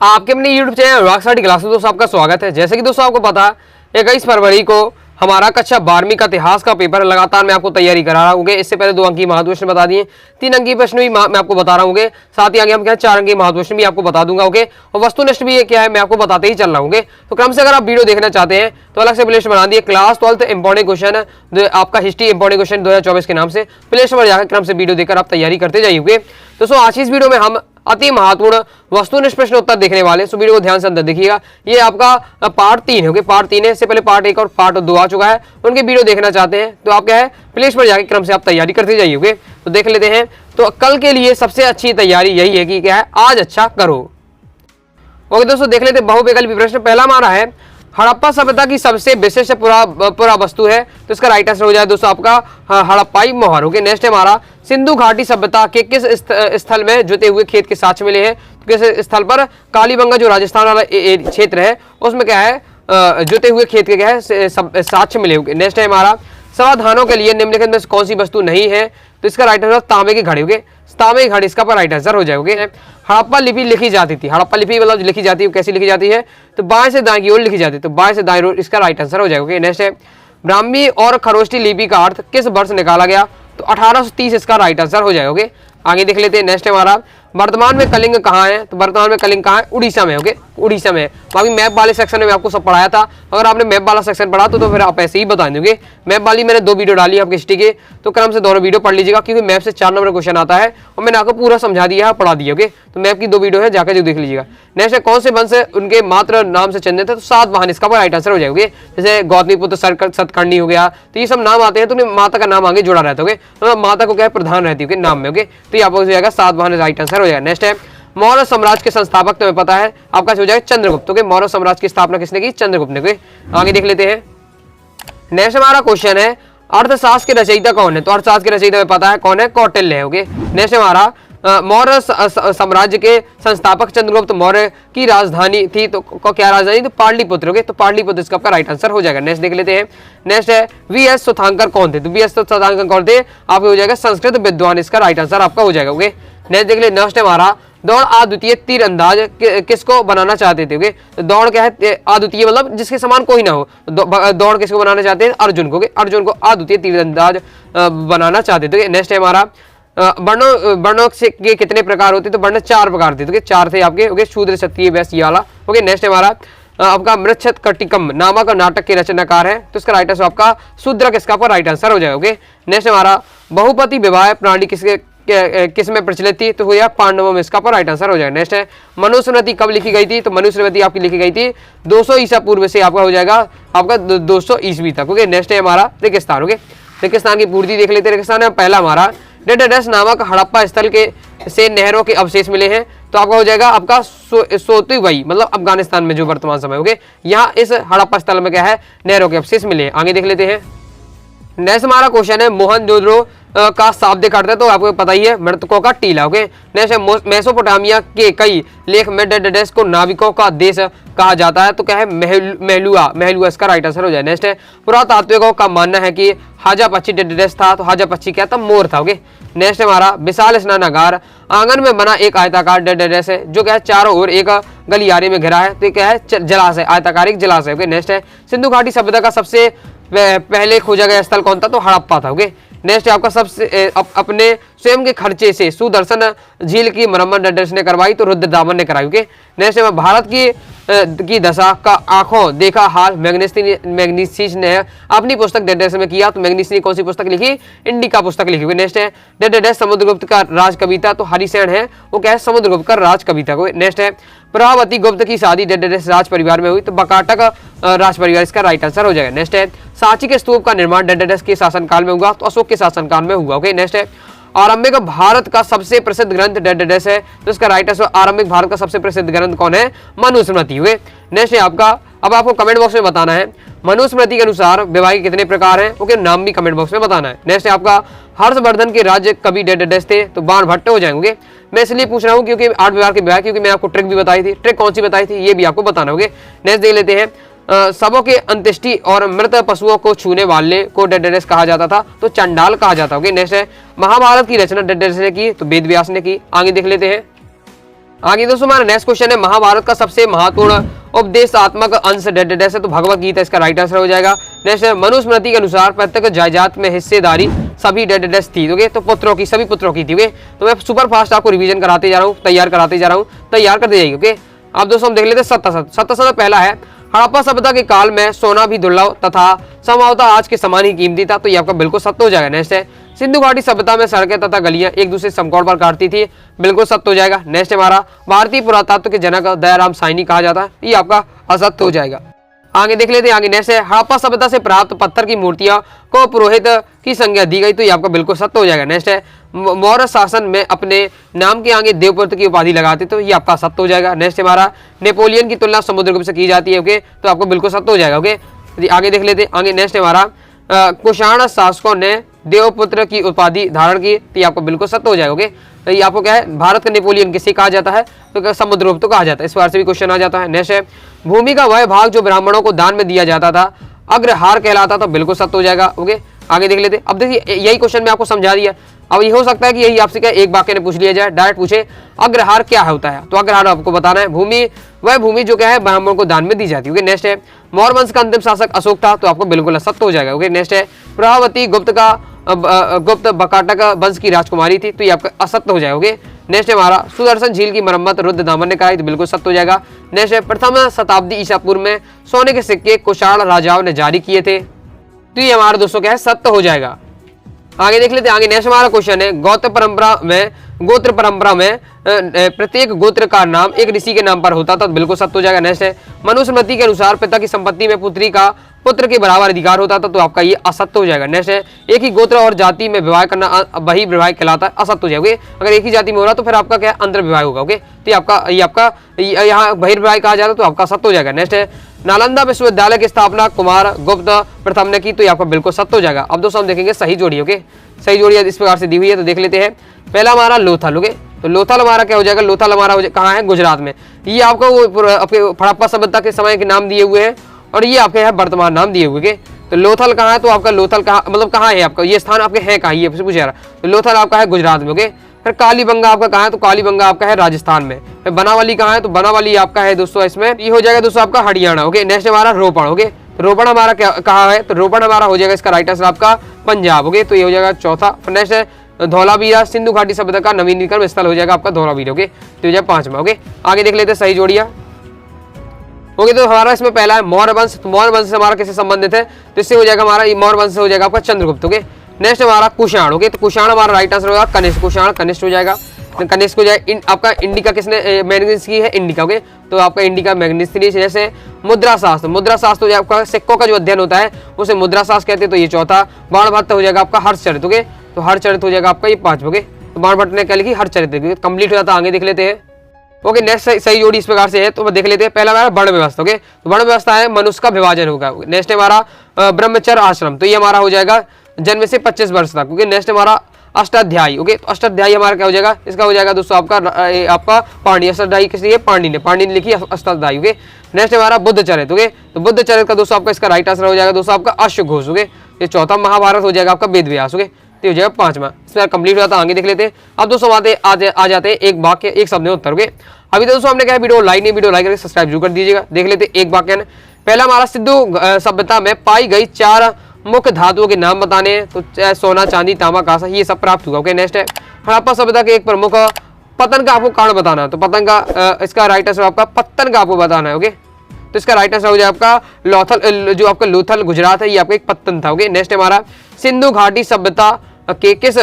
आपके अपने YouTube channel rock study class में दोस्तों आपका स्वागत है। जैसे कि दोस्तों आपको पता है 21 फरवरी को हमारा कक्षा 12वीं का इतिहास का पेपर लगातार मैं आपको तैयारी करा रहा हूँ। इससे पहले 2 अंकीय महत्व प्रश्न बता दिए, 3 अंकीय प्रश्न भी मैं आपको बता रहा हूँ। साथ ही आगे हम क्या 4 अंकीय महत्व प्रश्न भी आपको बता दूंगा। ओके, और वस्तुनिष्ठ भी ये क्या है मैं आपको बताते ही चल रहा हूँ। तो क्रम से अगर आप वीडियो देखना चाहते हैं तो अलग से प्लेलिस्ट बना दिए क्लास 12 इंपॉर्टेंट क्वेश्चन आपका हिस्ट्री इंपॉर्टेंट क्वेश्चन 2024 के नाम से प्लेलिस्ट पर जाकर क्रम से वीडियो देखकर आप तैयारी करते जाइए। दोस्तों आज इस वीडियो में हम अति महत्वपूर्ण वस्तुनिष्ठ प्रश्न उत्तर देखने वाले, सो वीडियो को ध्यान से अंदर देखिएगा। ये आपका पार्ट 3 है। पार्ट 3 है, इससे पहले पार्ट 1 और पार्ट 2 आ चुका है। उनके वीडियो देखना चाहते हैं तो आप क्या है प्लेलिस्ट पर जाकर क्रम से आप तैयारी करते जाइए। तो देख लेते हैं। तो कल के लिए सबसे अच्छी तैयारी यही है कि क्या है आज अच्छा करो। ओके दोस्तों देख लेते बहुविकल्पी प्रश्न। पहला हमारा है हड़प्पा सभ्यता की सबसे विशिष्ट पुरा वस्तु है, तो इसका राइट आंसर हो जाए दोस्तों आपका हड़प्पाई मोहर। ओके, नेक्स्ट है हमारा सिंधु घाटी सभ्यता के किस स्थल में जुते हुए खेत के साक्ष्य मिले हैं, तो किस स्थल पर कालीबंगा जो राजस्थान वाला क्षेत्र है उसमें क्या है जुते हुए खेत के क्या है साक्ष्य मिले हुए। नेक्स्ट है हमारा समाधानों के लिए निम्नलिखित में कौन सी वस्तु नहीं है, तो इसका राइट आंसर तांबे की घड़ी। होगी तांबे की घड़ी इसका पर राइट आंसर हो जाएगी। हड़प्पा लिपि लिखी जाती थी, हड़प्पा लिपि मतलब लिखी जाती है कैसी लिखी जाती है, तो बाएं से दाएं की ओर लिखी जाती है, तो बाएं से दाएं ओर इसका राइट आंसर हो जाएगा। नेक्स्ट है ब्राह्मी और खरोष्टी लिपि का अर्थ किस वर्ष निकाला गया, तो 1830 इसका राइट आंसर हो जाएगा। आगे देख लेते हैं। नेक्स्ट है हमारा वर्तमान में कलिंग कहाँ है, तो वर्तमान में कलिंग कहाँ है उड़ीसा में। ओके, उड़ीसा में। बाकी मैप वाले सेक्शन में आपको सब पढ़ाया था, अगर आपने मैप वाला सेक्शन पढ़ा तो फिर आप ऐसे ही बता देंगे। मैप वाली मैंने 2 वीडियो डाली आपकी हिस्ट्री के, तो क्रम से दोनों वीडियो पढ़ लीजिएगा क्योंकि मैप से 4 नंबर क्वेश्चन आता है और मैंने आपको पूरा समझा दिया है पढ़ा दिया। ओके, तो मैप की 2 वीडियो है जाकर जो देख लीजिएगा। नेक्स्ट है कौन से वंश उनके मात्र नाम से चिन्हित है, तो सातवाहन इसका राइट आंसर हो जाएगा। जैसे गौतमीपुत्र सतकर्णी हो गया, तो ये सब नाम आते हैं तो माता का नाम आगे जुड़ा रहता है। तो माता को क्या है प्रधान रहती है नाम में। ओके, तो ये आपको हो जाएगा सातवाहन राइट आंसर हो जाएगा। नेक्स्ट है मौर्य साम्राज्य के संस्थापक तुम्हें पता है, आपका हो जाएगा चंद्रगुप्त। ओके, मौर्य साम्राज्य की स्थापना किसने की, चंद्रगुप्त ने। आगे देख लेते हैं। नेक्स्ट हमारा क्वेश्चन है अर्थशास्त्र के रचयिता कौन है, तो अर्थशास्त्र के रचयिता में पता है कौन है, कौटिल्य है। ओके, नेक्स्ट हमारा मौर्य साम्राज्य के संस्थापक चंद्रगुप्त मौर्य की राजधानी थी, तो क्या राजधानी, तो पाटलिपुत्र। ओके, तो पाटलिपुत्र इसका आपका राइट आंसर हो जाएगा। नेक्स्ट देख लेते हैं। नेक्स्ट है वी.एस. सुथांकर कौन थे, तो वी.एस. सुथांकर कौन थे, आपको हो जाएगा संस्कृत विद्वान, इसका राइट आंसर आपका हो जाएगा। ओके, नेक्स्ट देख ले। नेक्स्ट है हमारा दौड़ अद्वितीय तीर अंदाज किसको बनाना चाहते थे। तो दौड़ क्या है अद्वितीय मतलब जिसके समान कोई ना हो, दौड़ किसको बनाना चाहते हैं, अर्जुन को। अर्जुन को अद्वितीय तीर अंदाज बनाना चाहते थे। नेक्स्ट है हमारा वर्णों के कितने प्रकार होते, तो वर्ण 4 प्रकार थे, तो 4 थे आपके। ओके, शूद्र क्षत्रिय वैश्य ये वाला। ओके, नेक्स्ट है हमारा आपका मृच्छकटिकम नामक नाटक के रचनाकार है, तो इसका राइट आंसर आपका शूद्रक इसका पर राइट आंसर हो जाएगा। ओके, नेक्स्ट हमारा बहुपति विवाह प्रणाली किस में प्रचलित थी, तो हुआ पांडवों में, इसका पर राइट आंसर हो जाएगा। नेक्स्ट है मनुस्मृति कब लिखी गई थी, तो मनुस्मृति आपकी लिखी गई थी 200 ईसा पूर्व से, आपका हो जाएगा आपका 200 ईस्वी तक। ओके, नेक्स्ट है हमारा रेगिस्तान। ओके, रेगिस्तान की पूर्ति देख लेते हैं। रेगिस्तान में पहला हमारा डेडस नामक हड़प्पा स्थल के से नहरों के अवशेष मिले हैं, तो आपका हो जाएगा आपका सोतुवई मतलब अफगानिस्तान में जो वर्तमान समय। ओके, यहाँ इस हड़प्पा स्थल में क्या है नहरों के अवशेष मिले हैं। आगे देख लेते हैं। नेक्स्ट हमारा क्वेश्चन है मोहनजोदड़ो का शाब्दिक अर्थ है, तो आपको पता ही है मृतकों का टीला। ओके, नेक्स्ट है मेसोपोटामिया के कई लेख में डेडेस को नाविकों का देश कहा जाता है, तो क्या है महलुआ इसका राइट आंसर हो जाए। नेक्स्ट है पुरातात्विकों का मानना है कि हाजा पक्षी डेडेस था, तो हाजा पक्षी क्या था, मोर था। ओके, नेक्स्ट है हमारा विशाल स्नानागार आंगन में बना एक आयताकार डेडेस है जो क्या है चारों ओर एक गलियारे में घिरा है, तो क्या है जलाशय, आयताकार एक जलाशय। ओके, नेक्स्ट है सिंधु घाटी सभ्यता का सबसे पहले खोजा गया स्थल कौन था, तो हड़प्पा था। ओके, नेक्स्ट आपका सबसे अपने स्वयं के खर्चे से सुदर्शन झील की मरम्मत डेडेस ने करवाई, तो रुद्रदामन ने कराई। ओके, नेक्स्ट है भारत की दशा का आंखों देखा हाल मैग्नीसीस ने अपनी पुस्तक डेडेस में किया, तो मैग्नीसी ने कौन सी पुस्तक लिखी, इंडिका पुस्तक लिखी हुई। नेक्स्ट है डेडेस समुद्रगुप्त का राज कविता, तो हरिसेन है वो क्या है समुद्रगुप्त का राज कविता। नेक्स्ट है प्रभावती गुप्त की शादी डेडेस राज परिवार में हुई, तो बकाटक राज परिवार इसका राइट आंसर हो जाएगा। नेक्स्ट है सांची के स्तूप का निर्माण डेडेस के शासनकाल में हुआ, तो अशोक के शासनकाल में हुआ। ओके, नेक्स्ट है आरंभिक भारत का सबसे प्रसिद्ध ग्रंथ डेडेस है, तो इसका राइट आंसर आरंभिक भारत का सबसे प्रसिद्ध ग्रंथ कौन है, मनुस्मृति। हुए नेक्स्ट है आपका, अब आपको कमेंट बॉक्स में बताना है मनुस्मृति के अनुसार विवाह के कितने प्रकार हैं, ओके नाम भी कमेंट बॉक्स में बताना है। नेक्स्ट है आपका हर्षवर्धन के राज्य कवि डेडेस थे, तो बाणभट्ट हो जाएंगे। मैं इसलिए पूछ रहा हूँ क्योंकि 8 विभाग के विवाह, क्योंकि मैं आपको ट्रिक भी बताई थी, ट्रिक कौन सी बताई थी ये भी आपको बताना होगा। नेक्स्ट देख लेते हैं सबों के अंत्येष्टि और मृत पशुओं को छूने वाले को डेडेस कहा जाता था, तो चंडाल कहा जाता है। नेक्स्ट है महाभारत की रचना डेडेस ने की, तो वेद व्यास ने की। आगे देख लेते हैं। आगे दोस्तों हमारा नेक्स्ट क्वेश्चन है, महाभारत का सबसे महत्वपूर्ण उपदेशात्मक अंश डेड है, तो भगवत गीता इसका राइट आंसर हो जाएगा। नेक्स्ट है, मनुस्मृति के अनुसार प्रत्येक जायदाद में हिस्सेदारी सभी डेड थी, ओके, तो पुत्रों की, सभी पुत्रों की थी, ओके। तो मैं सुपर फास्ट आपको रिवीजन कराते जा रहा हूँ, तैयार कराते जा रहा हूँ, तैयार करते जाइए, ओके। अब दोस्तों हम देख लेते हैं सत्ता में पहला है, हड़प्पा सभ्यता के काल में सोना भी दुर्लभ तथा संभवतः आज के समान ही कीमती था, तो ये आपका बिल्कुल सत्य हो जाएगा। नेक्स्ट है, सिंधु घाटी सभ्यता में सड़कें तथा गलियां एक दूसरे समकोण पर काटती थी, बिल्कुल सत्य हो जाएगा। नेक्स्ट हमारा, भारतीय पुरातत्व के जनक दयाराम साइनी कहा जाता है, ये आपका असत्य हो जाएगा। आगे देख लेते हैं, आगे नेक्स्ट है, हड़प्पा सभ्यता से प्राप्त पत्थर की मूर्तियां को पुरोहित की संज्ञा दी गई, तो ये आपका बिल्कुल सत्य हो जाएगा। नेक्स्ट है, मौर्य शासन में अपने नाम के आगे देवपुत्र की उपाधि लगाते, तो ये आपका सत्य हो जाएगा। नेक्स्ट हमारा, नेपोलियन की तुलना समुद्रगुप्त से की जाती है, ओके, तो आपको बिल्कुल सत्य हो जाएगा, ओके। आगे देख लेते हैं, आगे नेक्स्ट हमारा, कुषाण शासकों ने देवपुत्र की उपाधि धारण की, तो ये आपको बिल्कुल सत्य हो जाएगा, ओके। तो ये आपको क्या है, भारत का नेपोलियन किसे कहा जाता है, तो समुद्रगुप्त कहा जाता है, इस बार से भी क्वेश्चन आ जाता है। नेक्स्ट है, भूमि का वह भाग जो ब्राह्मणों को दान में दिया जाता था अग्रहार कहलाता, तो बिल्कुल सत्य हो जाएगा, ओके। आगे देख लेते, अब देखिए यही क्वेश्चन मैं आपको समझा दिया, अब ये हो सकता है कि यही आपसे क्या एक वाक्य ने पूछ लिया जाए, डायरेक्ट पूछे अग्रहार क्या होता है, तो अग्रहार आपको बताना है, भूमि वह भूमि जो क्या है ब्राह्मणों को दान में दी जाती है, ओके। नेक्स्ट है, मौर्य वंश का अंतिम शासक अशोक था, तो आपको बिल्कुल सत्य हो जाएगा, ओके। नेक्स्ट है, प्रभावती गुप्त बकाटक वंश की राजकुमारी थी, तो ये आपका असत्य हो जाएगा, ओके। नेक्स्ट है हमारा, सुदर्शन झील की मरम्मत रुद्रदामन ने कराई, तो बिल्कुल सत्य हो जाएगा। नेक्स्ट है, प्रथम शताब्दी ईसा पूर्व में सोने के सिक्के कुषाण राजाओं ने जारी किए थे, तो ये हमारा दोस्तों क्या है, सत्य हो जाएगा। आगे देख लेते हैं, आगे नेक्स्ट हमारा क्वेश्चन है, गोत्र परंपरा में प्रत्येक गोत्र का नाम एक ऋषि के नाम पर होता था, तो बिल्कुल सत्य हो जाएगा। नेक्स्ट है, मनुस्मृति के अनुसार पिता की संपत्ति में पुत्री का पुत्र के बराबर अधिकार होता था, तो आपका ये असत्य हो जाएगा। नेक्स्ट है, एक ही गोत्र और जाति में विवाह करना वही विवाह कहलाता है, असत्य हो जाएगा। अगर एक ही जाति में हो रहा तो फिर आपका क्या अंतर विवाह होगा, ओके। तो आपका यहाँ बहिर्विवाह कहा जाता है, तो आपका सत्य हो जाएगा। नेक्स्ट है, नालंदा विश्वविद्यालय की स्थापना कुमार गुप्त प्रथम ने की, तो ये आपका बिल्कुल सत्य हो जाएगा। अब दोस्तों हम देखेंगे सही जोड़ी, ओके। सही जोड़ी इस प्रकार से दी हुई है, तो देख लेते हैं। पहला हमारा लोथल, ओके, तो लोथल हमारा क्या हो जाएगा, लोथल हमारा कहाँ है, गुजरात में। ये आपको आपके हड़प्पा सभ्यता के समय के नाम दिए हुए हैं, और ये आपके यहाँ वर्तमान नाम दिए हुए, तो लोथल कहाँ है, तो आपका लोथल कहाँ, मतलब कहाँ है आपका ये स्थान, आपके है कहाँ, ये पूछ रहा, तो लोथल आपका है गुजरात में, ओके। फिर कालीबंगा आपका कहाँ है, तो कालीबंगा आपका है राजस्थान में। फिर बनावाली कहाँ है, तो बनावाली आपका है दोस्तों, इसमें ये हो जाएगा दोस्तों आपका हरियाणा, ओके। नेक्स्ट हमारा रोपड़, ओके, तो रोपड़ हमारा क्या कहाँ है, तो रोपड़ हमारा हो जाएगा इसका राइट आंसर आपका पंजाब, ओके। तो ये हो जाएगा चौथा। नेक्स्ट है धौलावीरा, सिंधु घाटी सभ्यता का नवीनीकरण स्थल हो जाएगा आपका धौलावीरा, ओके। तो हो जाएगा पांचवा, ओके। आगे देख लेते हैं सही जोड़िया, ओके। तो हमारा इसमें पहला है मौर्य वंश, तो मौर्य वंश से हमारा किससे संबंधित है, तो इससे हो जाएगा हमारा मौर्य वंश से हो जाएगा आपका चंद्रगुप्त, ओके। नेक्स्ट हमारा कुषाण, ओके, तो कुषाण हमारा राइट आंसर होगा कनिष्क, कुषाण कनिष्क हो जाएगा। कनिष्क हो जाएगा। आपका इंडिका किसने मैग्नीज की है, इंडिका, ओके। तो आपका इंडिका मैग्नीज थी। जैसे मुद्रा शास्त्र हो जाएगा आपका सिक्कों का जो अध्ययन होता है उसे मुद्रा शास्त्र कहते हैं, तो ये चौथा। बाणभट्ट हो जाएगा आपका हर्षचरित, ओके, तो हर्षचरित हो जाएगा आपका ये पांचवा, ओके। तो बाणभट्ट ने क्या लिखी, हर्षचरित, कंप्लीट हो जाता है। आगे देख लेते हैं, ओके। नेक्स्ट सही जोड़ी इस प्रकार से है, तो देख लेते हैं। पहला हमारा वर्ण व्यवस्था, ओके, तो वर्ण व्यवस्था है मनुष्य का विभाजन होगा। नेक्स्ट हमारा ब्रह्मचर्य आश्रम, तो ये हमारा हो जाएगा जन्म से 25 वर्ष तक, ओके। नेक्स्ट हमारा अष्टाध्यायी, ओके, तो अष्टाध्यायी हमारा क्या हो जाएगा, इसका हो जाएगा दोस्तों आपका पाणी। अष्टाध्यायी किसने है, पाणी ने लिखी अष्टाध्यायी, ओके। नेक्स्ट हमारा बुद्धचरित, ओके, तो बुद्धचरित का दोस्तों आपका इसका राइट आंसर हो जाएगा दोस्तों आपका अश्वघोष, ओके। ये चौथा। महाभारत हो जाएगा आपका वेद व्यास, ओके, तो हो जाएगा पांचवा। इसमें कंप्लीट हो जाता है। आगे देख लेते हैं। अब दोस्तों आ जाते हैं एक वाक्य एक शब्द में उत्तर, ओके। अभी दोस्तों हमने कहा वीडियो लाइक नहीं, वीडियो लाइक करके सब्सक्राइब जरूर कर दीजिएगा। देख लेते हैं एक वाक्य। पहला हमारा सिंधु सभ्यता में पाई गई 4 मुख्य धातुओं के नाम बताने हैं, तो सोना चांदी तांबा कांसा ये सब प्राप्त हुआ, ओके। नेक्स्ट है हड़प्पा सभ्यता के एक प्रमुख पतन का आपको कारण बताना है, तो पतन का इसका राइट आंसर आपका पत्तन का आपको बताना है, ओके। तो इसका राइट आंसर हो जाए आपका लोथल, जो आपका लोथल गुजरात है, ये आपका एक पत्तन था, ओके। नेक्स्ट हमारा सिंधु घाटी सभ्यता के किस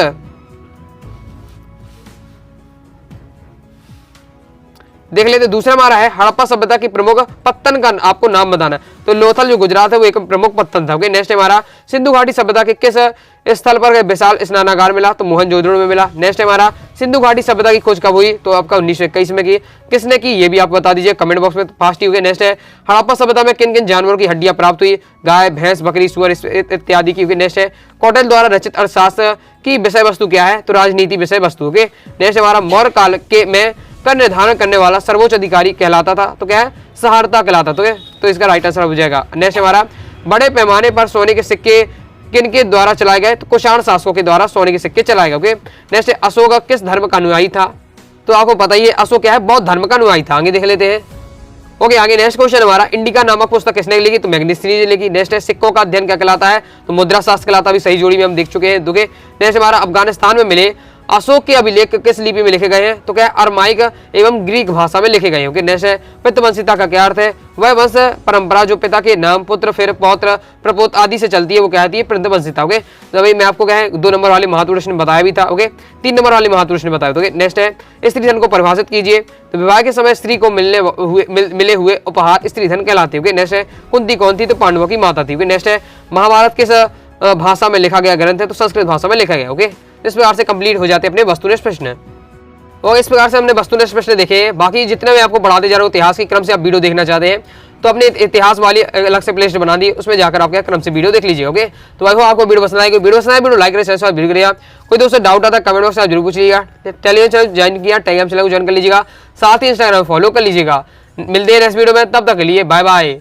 देख लेते। दूसरा हमारा है हड़प्पा सभ्यता की प्रमुख पत्तन का आपको नाम बताना है, तो लोथल जो गुजरात है वो एक प्रमुख पत्तन था, ओके। नेक्स्ट हमारा सिंधु घाटी सभ्यता के किस स्थल पर विशाल स्नानागार मिला, तो मोहनजोदड़ो में मिला। नेक्स्ट हमारा सिंधु घाटी सभ्यता की खोज कब हुई, तो आपका 1921 में की। किसने की ये भी आप बता दीजिए कमेंट बॉक्स में, फास्ट ही हो गए। नेक्स्ट है हड़प्पा सभ्यता में किन किन जानवरों की हड्डियां प्राप्त हुई, गाय भैंस बकरी सुअर इत्यादि की। नेक्स्ट है कौटिल्य द्वारा रचित अर्थशास्त्र की विषय वस्तु क्या है, तो राजनीति विषय वस्तु, ओके। नेक्स्ट हमारा मौर्य काल के में कर निर्धारण करने वाला सर्वोच्च अधिकारी कहलाता था, तो क्या है सहारता कहलाता, तो इसका राइट आंसर हो जाएगा। नेक्स्ट हमारा बड़े पैमाने पर सोने के सिक्के किन के द्वारा चलाए गए, तो कुषाण शासकों के द्वारा सोने के सिक्के चलाए गए, ओके। नेक्स्ट अशोक किस धर्म का अनुयायी था, तो आपको पता ही है अशोक क्या है, बौद्ध धर्म का अनुयायी था। आगे देख लेते हैं। ओके, आगे नेक्स्ट क्वेश्चन हमारा, इंडिका नामक पुस्तक किसने लिखी? तो मैग्नेसी ने लिखी। नेक्स्ट है, सिक्कों का अध्ययन क्या कहलाता है? तो मुद्रा शास्त्र कहलाता है। अभी सही जोड़ी में हम देख चुके हैं। नेक्स्ट हमारा, अफगानिस्तान में मिले अशोक के अभिलेख किस लिपि में लिखे गए हैं? तो क्या है, अरमाइक एवं ग्रीक भाषा में लिखे गए हैं। ओके, नेक्स्ट है, पितृवंशिता का क्या अर्थ है? वह वंश परंपरा जो पिता के नाम, पुत्र, फिर पौत्र, प्रपोत आदि से चलती है, वो कहती है पितृवंशिता। ओके, तो भाई मैं आपको क्या है 2 नंबर वाले महत्वपूर्ण प्रश्न बताया भी था। ओके, 3 नंबर वाले महत्वपूर्ण प्रश्न बताया। ओके, नेक्स्ट है, स्त्री धन को परिभाषित कीजिए। तो विवाह के समय स्त्री को मिले हुए उपहार स्त्री धन कहलाते हैं। ओके, नेक्स्ट है, कुंती कौन थी? तो पांडवों की माता थी। ओके, नेक्स्ट है, महाभारत किस भाषा में लिखा गया ग्रंथ है? तो संस्कृत भाषा में लिखा गया। ओके, इस प्रकार से कंप्लीट हो जाते हैं अपने वस्तुनिष्ठ प्रश्न। और इस प्रकार से हमने वस्तुनिष्ठ प्रश्न देखे हैं। बाकी जितने मैं आपको पढ़ाते जा रहा हूँ इतिहास के क्रम से आप वीडियो देखना चाहते हैं तो अपने इतिहास वाली अलग से प्लेलिस्ट बना दी, उसमें जाकर आप क्या क्रम से वीडियो देख लीजिए। ओके, तो भाई आपको वीडियो पसंद आएगी, वीडियो लाइक करें, शेयर वीडियो करिएगा। कोई दोस्तों डाउट आता है कमेंट बॉक्स में जरूर पूछिएगा। टेलीग्राम चैनल ज्वाइन किया, टेलीग्राम चैनल को ज्वाइन कर लीजिएगा, साथ ही इंस्टाग्राम फॉलो कर लीजिएगा। मिलते हैं नेक्स्ट वीडियो में, तब तक के लिए बाय बाय।